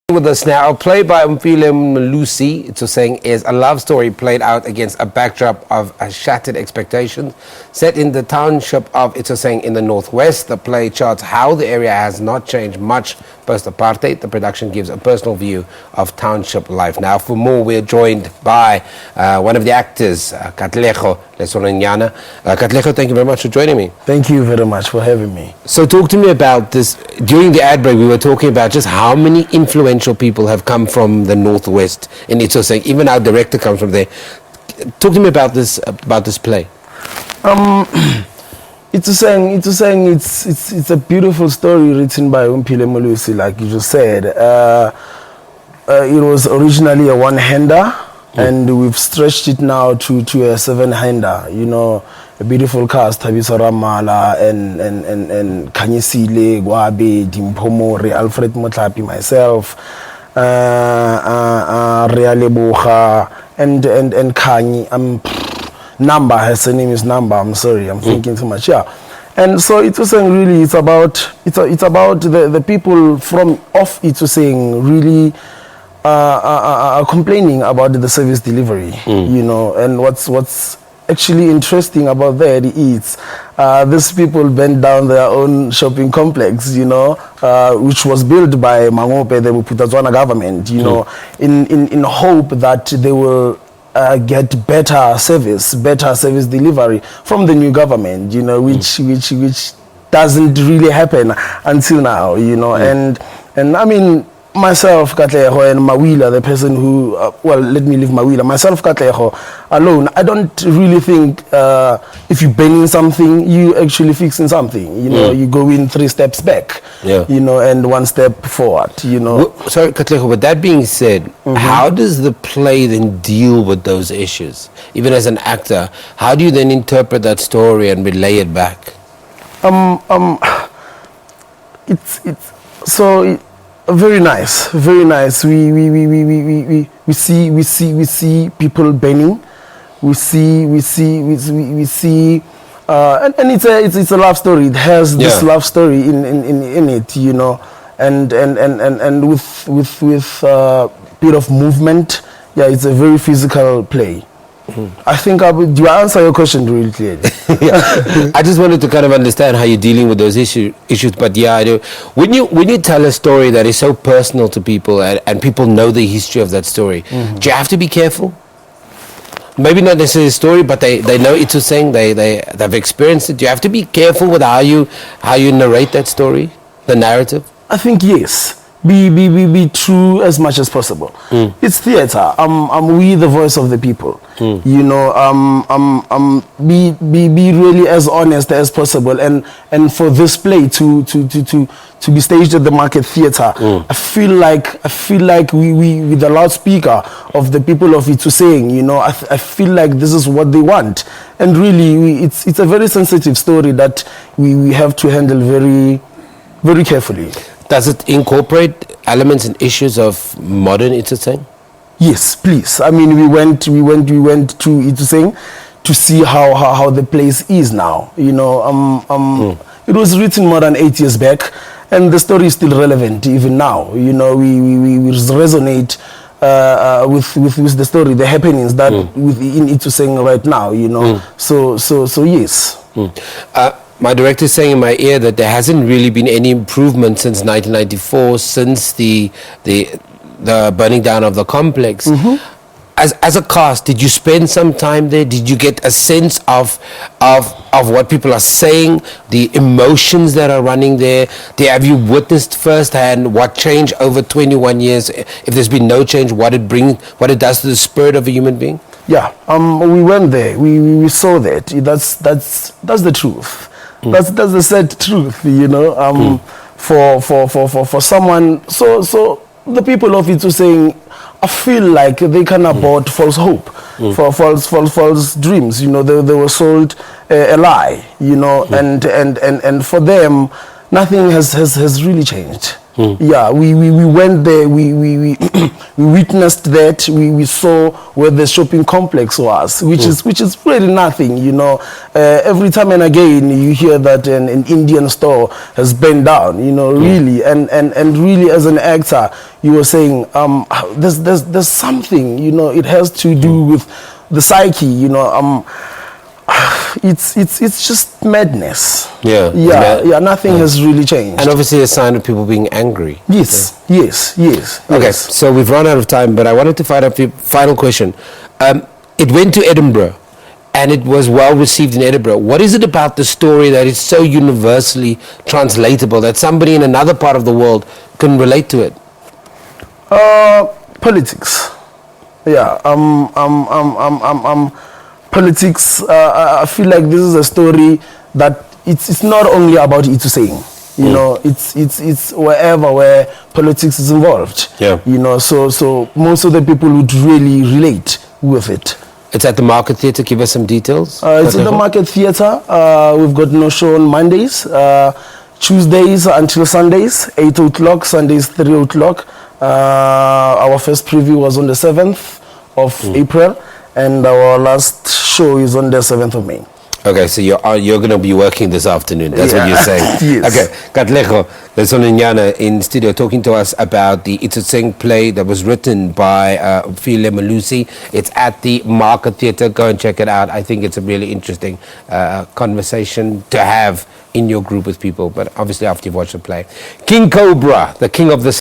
With us now, a play by Omphile Molusi, Itsoseng, is a love story played out against a backdrop of shattered expectations. Set in the township of Itsoseng in the northwest, the play charts how the area has not changed much post-apartheid. The production gives a personal view of township life. Now, for more, we're joined by one of the actors, Katlego Letsholonyana. Katlego, thank you very much for joining me. Thank you very much for having me. So talk to me about this. During the ad break, we were talking about just how many influential people have come from the northwest in Itsoseng. Even our director comes from there. Talk to me about this play. Itsoseng, it's a beautiful story written by Omphile Molusi, like you just said. It was originally a one-hander, and we've stretched it now to a seven-hander. You know, a beautiful cast: Thabiso Ramala and Kanyisile, Gwabe, Dimpomore, Alfred Motlapi, myself, Realeboha, and Kanye. Number, her name is Number. I'm sorry, I'm thinking too much. Yeah, and so Itsoseng really, it's about the people from off Itsoseng really complaining about the service delivery. You know, and what's actually interesting about that is these people bent down their own shopping complex, you know, which was built by Mangope, the Putatswana government, you know, in hope that they will get better service delivery from the new government, you know, which doesn't really happen until now, you know. And I mean, myself, Katlego, and Mawila, the person who, well, let me leave Mawila. Myself, Katlego, alone, I don't really think if you're bending something, you actually fixing something. You know, you go in 3 steps back, you know, and 1 step forward, you know. Well, sorry, Katlego, with that being said, how does the play then deal with those issues? Even as an actor, how do you then interpret that story and relay it back? Very nice, very nice. We see people burning. We see, and it's a love story. It has this love story in it, you know, and with bit of movement. Yeah, it's a very physical play. I think do I answer your question really clearly? I just wanted to kind of understand how you're dealing with those issues. But yeah, I do. When you tell a story that is so personal to people and people know the history of that story, do you have to be careful? Maybe not necessarily the story, but they know Itsoseng, they've experienced it. Do you have to be careful with how you narrate that story, the narrative? I think yes. Be true as much as possible. It's theater. We the voice of the people. You know, be really as honest as possible. And for this play to be staged at the Market Theatre, I feel like we with the loudspeaker of the people of Itsoseng, you know, I feel like this is what they want. And really, it's a very sensitive story that we have to handle very, very carefully. Does it incorporate elements and issues of modern Itsoseng? Yes, please. I mean, we went to Itsoseng to see how the place is now. You know, it was written more than 8 years back, and the story is still relevant even now. You know, we resonate with the story, the happenings that in Itsoseng right now. You know, so yes. My director is saying in my ear that there hasn't really been any improvement since 1994, since the burning down of the complex. As a cast, did you spend some time there? Did you get a sense of what people are saying, the emotions that are running there? Have you witnessed firsthand what changed over 21 years? If there's been no change, what it does to the spirit of a human being? Yeah, we went there. We saw that. That's the truth. That's the sad truth, you know. For someone, so the people of Itsoseng, I feel like they can abort false hope, for false dreams. You know, they were sold a lie. You know, and for them, nothing has really changed. Yeah, we went there, we we witnessed that, we saw where the shopping complex was, which is really nothing, you know. Every time and again you hear that an Indian store has burned down, you know, really, and really as an actor, you were saying, there's something, you know, it has to do with the psyche, you know, it's just madness. Nothing has really changed. And obviously a sign of people being angry. Yes. Okay, so we've run out of time, but I wanted to find out the final question. It went to Edinburgh, and it was well received in Edinburgh. What is it about the story that is so universally translatable that somebody in another part of the world can relate to it? Politics. Politics. I feel like this is a story that it's not only about Itsoseng. You know, it's wherever where politics is involved. Yeah. You know, so most of the people would really relate with it. It's at the Market Theatre. Give us some details. It's at the Market Theatre. We've got no show on Mondays, Tuesdays until Sundays, 8 o'clock, Sundays 3 o'clock. Our first preview was on the 7th of April, and our last show is on the 7th of May. Okay, so you're going to be working this afternoon. That's what you're saying. Yes. Okay, Katlego Letsholonyana in studio talking to us about the Itsoseng play that was written by Omphile Molusi. It's at the Market Theatre. Go and check it out. I think it's a really interesting conversation to have in your group with people, but obviously after you've watched the play. King Cobra, the king of the